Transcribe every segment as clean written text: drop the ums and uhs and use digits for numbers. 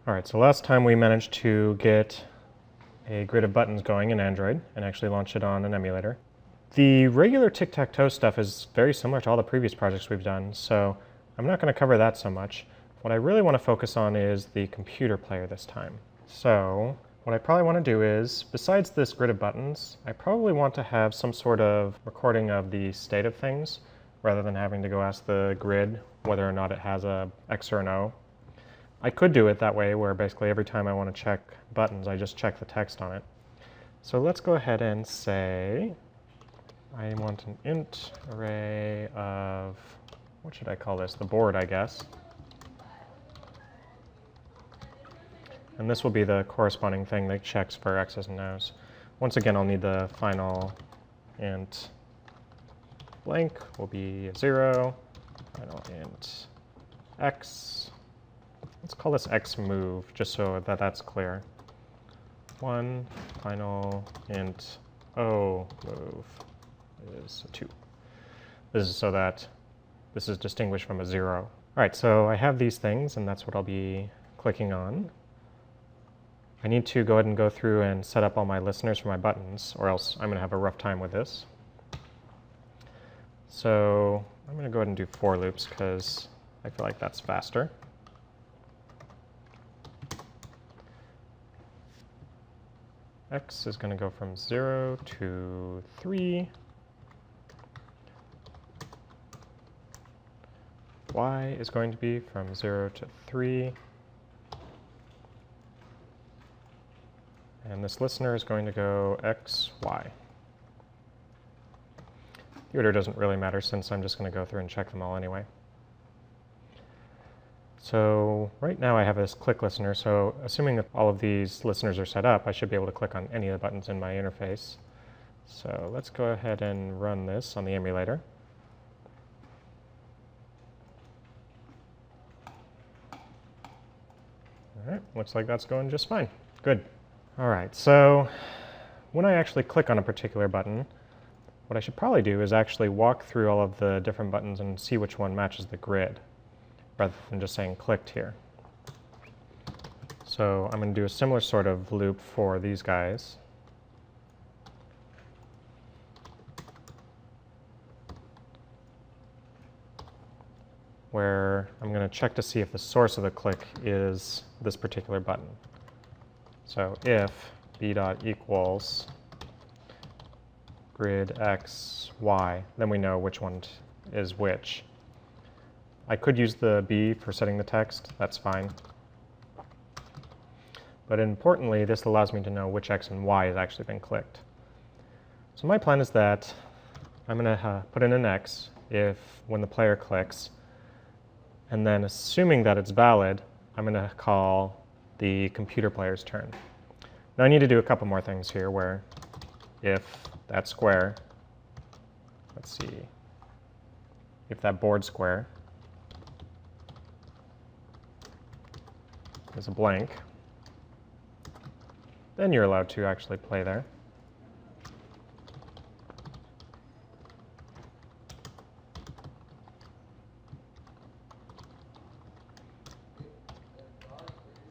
All right, so last time we managed to get a grid of buttons going in Android and actually launch it on an emulator. The regular TicTacToe stuff is very similar to all the previous projects we've done, so I'm not going to cover that so much. What I really want to focus on is the computer player this time. So what I probably want to do is, besides this grid of buttons, I probably want to have some sort of recording of the state of things, rather than having to go ask the grid whether or not it has a X or an O. I could do it that way, where basically every time I want to check buttons, I just check the text on it. So let's go ahead and say I want an int array of, what should I call this? The board, I guess. And this will be the corresponding thing that checks for X's and O's. Once again, I'll need the final int blank will be 0, final int x. Let's call this x move, just so that that's clear. 1, final int o move is a 2. This is so that this is distinguished from a 0. All right, so I have these things, and that's what I'll be clicking on. I need to go ahead and go through and set up all my listeners for my buttons, or else I'm going to have a rough time with this. So I'm going to go ahead and do for loops, because I feel like that's faster. X is going to go from 0 to 3. Y is going to be from 0 to 3. And this listener is going to go X, Y. The order doesn't really matter, since I'm just going to go through and check them all anyway. So right now I have this click listener, so assuming that all of these listeners are set up, I should be able to click on any of the buttons in my interface. So let's go ahead and run this on the emulator. All right, looks like that's going just fine. Good. All right, so when I actually click on a particular button, what I should probably do is actually walk through all of the different buttons and see which one matches the grid, rather than just saying clicked here. So I'm going to do a similar sort of loop for these guys. Where I'm going to check to see if the source of the click is this particular button. So if b dot equals grid x, y, then we know which one is which. I could use the b for setting the text, that's fine. But importantly, this allows me to know which x and y has actually been clicked. So my plan is that I'm going to put in an x when the player clicks, and then assuming that it's valid, I'm going to call the computer player's turn. Now I need to do a couple more things here, where if that square, let's see, if that board square is a blank, then you're allowed to actually play there.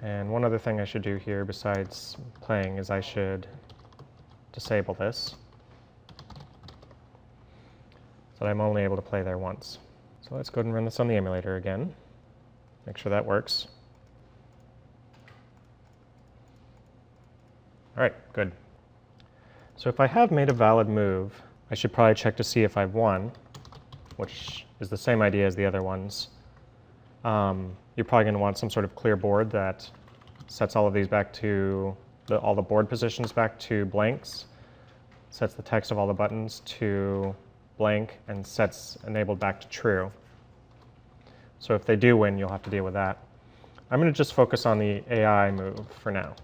And one other thing I should do here besides playing is I should disable this, so that I'm only able to play there once. So let's go ahead and run this on the emulator again. Make sure that works. All right, good. So if I have made a valid move, I should probably check to see if I've won, which is the same idea as the other ones. You're probably going to want some sort of clear board that sets all of these back to, all the board positions back to blanks, sets the text of all the buttons to blank, and sets enabled back to true. So if they do win, you'll have to deal with that. I'm going to just focus on the AI move for now.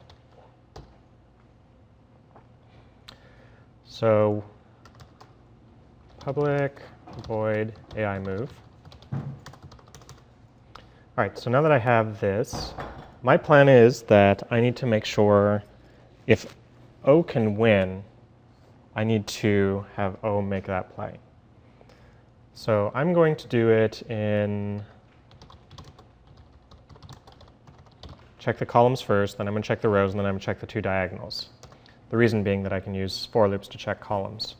So public void AI move. All right, so now that I have this, my plan is that I need to make sure if O can win, I need to have O make that play. So I'm going to do it in check the columns first, then I'm going to check the rows, and then I'm going to check the two diagonals. The reason being that I can use for loops to check columns.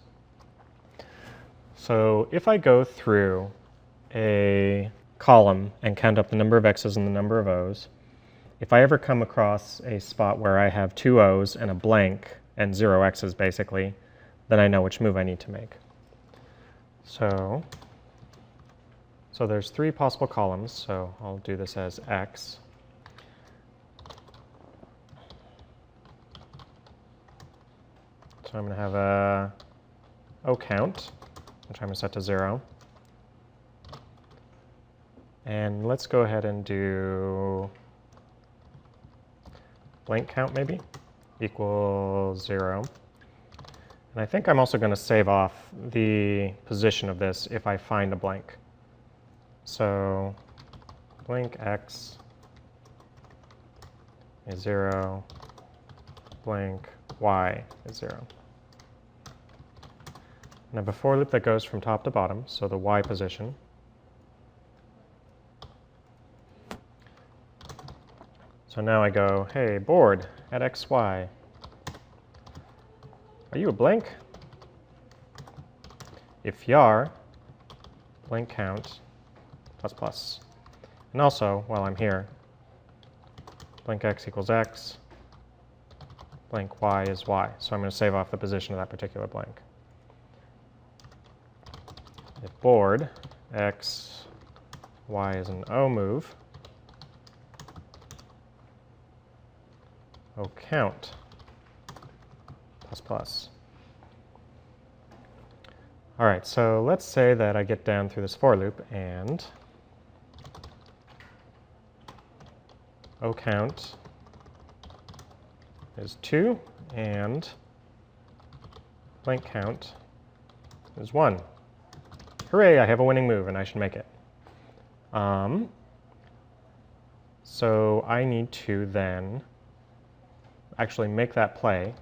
So if I go through a column and count up the number of X's and the number of O's, if I ever come across a spot where I have 2 O's and a blank and 0 X's basically, then I know which move I need to make. So there's 3 possible columns, so I'll do this as X. So I'm going to have a O count, which I'm going to set to 0. And let's go ahead and do blank count maybe, equals 0. And I think I'm also going to save off the position of this if I find a blank. So blank X is 0, blank Y is 0. And I have a for loop that goes from top to bottom, so the Y position. So now I go, hey, board, at XY. Are you a blank? If you are, blank count plus plus. And also, while I'm here, blank X equals X, blank Y is Y. So I'm going to save off the position of that particular blank. If board X, Y is an O move, O count plus plus. All right, so let's say that I get down through this for loop and O count is 2 and blank count is 1. Hooray, I have a winning move and I should make it. So I need to then actually make that play.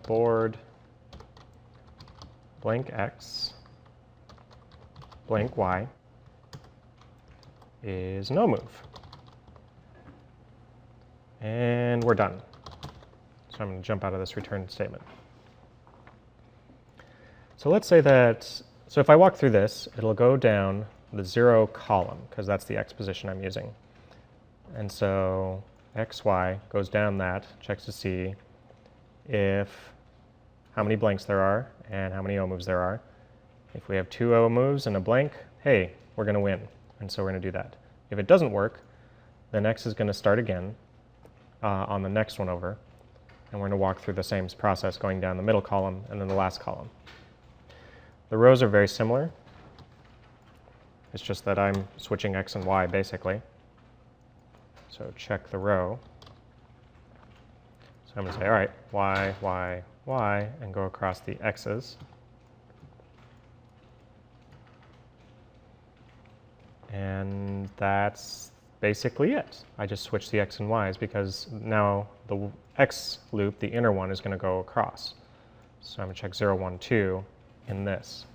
Board blank X, blank Y is no move. And we're done. So I'm going to jump out of this return statement. So let's say that, so if I walk through this, it'll go down the 0 column, because that's the X position I'm using. And so XY goes down that, checks to see how many blanks there are and how many O moves there are. If we have 2 O moves and a blank, hey, we're going to win. And so we're going to do that. If it doesn't work, then X is going to start again on the next one over. And we're going to walk through the same process, going down the middle column and then the last column. The rows are very similar. It's just that I'm switching X and Y basically. So check the row. So I'm going to say, all right, Y, Y, Y, and go across the X's. And that's basically it. I just switched the X and Y's because now the X loop, the inner one, is going to go across. So I'm going to check 0, 1, 2 in this.